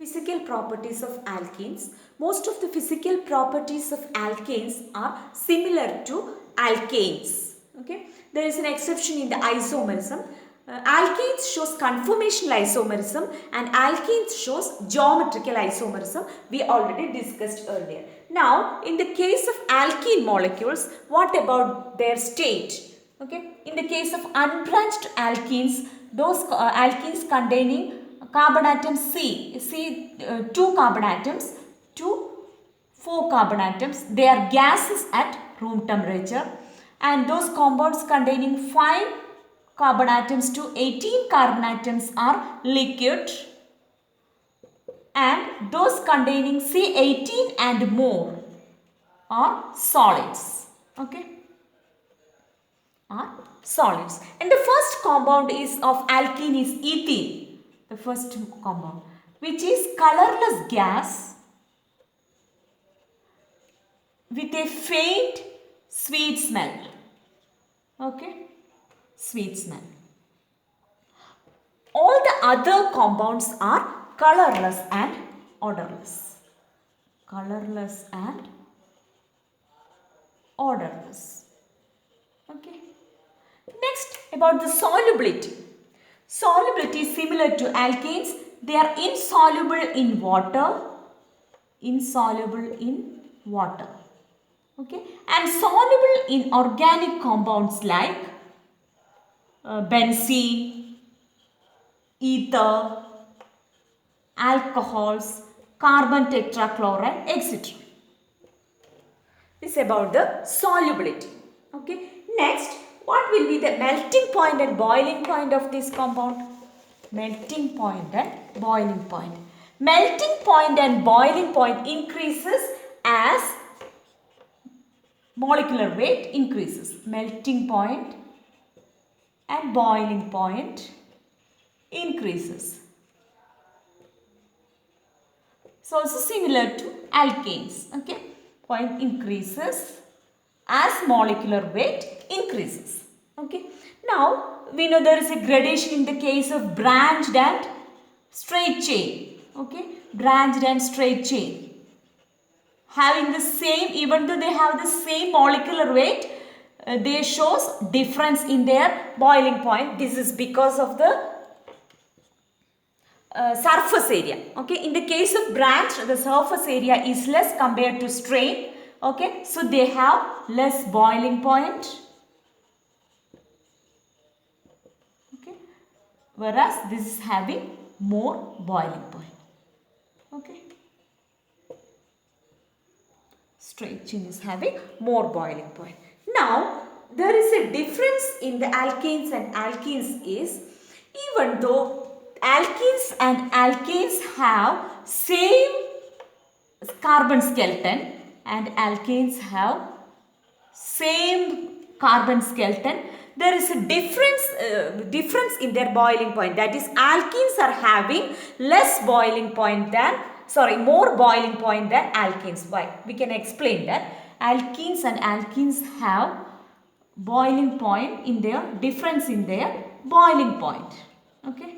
Physical properties of alkenes. Most of the physical properties of alkanes are similar to alkanes. Okay, there is an exception in the isomerism. Alkanes shows conformational isomerism and alkenes shows geometrical isomerism. We already discussed earlier. Now, in the case of alkene molecules, what about their state? Okay, in the case of unbranched alkenes, those alkenes containing carbon atom two carbon atoms to 4 carbon atoms, they are gases at room temperature, and those compounds containing 5 carbon atoms to 18 carbon atoms are liquid, and those containing C18 and more are solids. Okay, are solids. And the first compound is of alkene is ethene, the first compound, which is colorless gas with a faint sweet smell. Okay, sweet smell. All the other compounds are colorless and odorless. Colorless and odorless. Okay. Next, about the solubility. Solubility is similar to alkanes. They are insoluble in water. Insoluble in water. Okay. And soluble in organic compounds like benzene, ether, alcohols, carbon tetrachloride, etc. This is about the solubility. Okay. Next, what will be the melting point and boiling point of this compound? Melting point and boiling point. Melting point and boiling point increases as molecular weight increases. Melting point and boiling point increases. So also similar to alkanes. Okay, point increases as molecular weight increases. Okay, now we know there is a gradation in the case of branched and straight chain. Okay, branched and straight chain having the same, even though they have the same molecular weight, they shows difference in their boiling point. This is because of the surface area. Okay, in the case of branched, the surface area is less compared to straight. Okay, so they have less boiling point. Okay, whereas this is having more boiling point. Okay, straight chain is having more boiling point. Now, there is a difference in the alkanes and alkenes is, even though alkenes and alkanes have same carbon skeleton and alkanes have same carbon skeleton, there is a difference in their boiling point. That is, alkenes are having less boiling point than, more boiling point than alkenes. Why? We can explain that. Alkenes and alkenes have boiling point in their difference in their boiling point. Okay,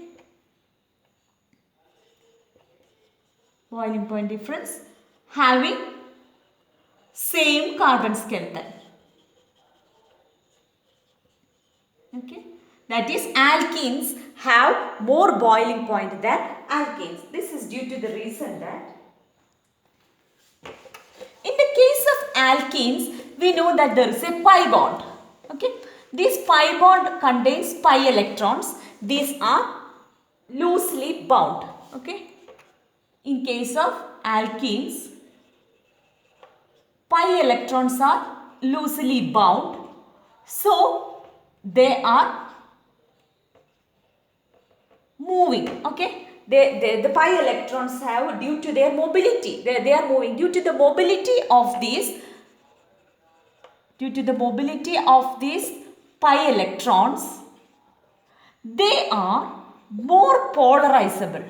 boiling point difference having same carbon skeleton. Okay, that is, alkenes have more boiling point than alkanes. This is due to the reason that in the case of alkenes, we know that there is a pi bond. Okay, this pi bond contains pi electrons. These are loosely bound. Okay, in case of alkenes, pi electrons are loosely bound, so they are moving. Okay, the pi electrons have, due to their mobility, they are moving due to the mobility of these, pi electrons. They are more polarizable.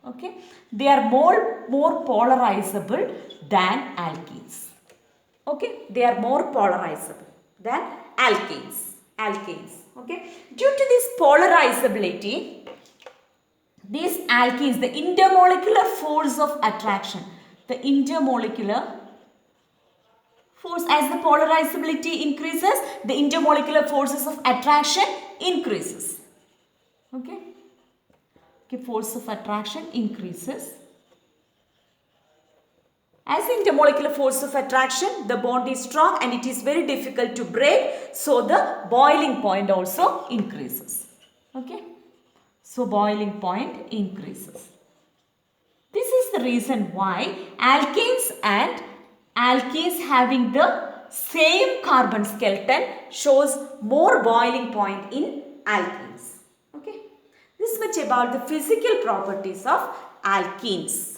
Okay, they are more polarizable than alkenes. Okay, they are more polarizable than alkenes. Okay, due to this polarizability, these alkenes, the intermolecular force of attraction, the intermolecular force, as the polarizability increases, the intermolecular forces of attraction increases. Okay, force of attraction increases. As the intermolecular force of attraction, the bond is strong and it is very difficult to break, so the boiling point also increases. Okay, so boiling point increases. This is the reason why alkanes and alkenes having the same carbon skeleton shows more boiling point in alkenes. Okay, this much about the physical properties of alkenes.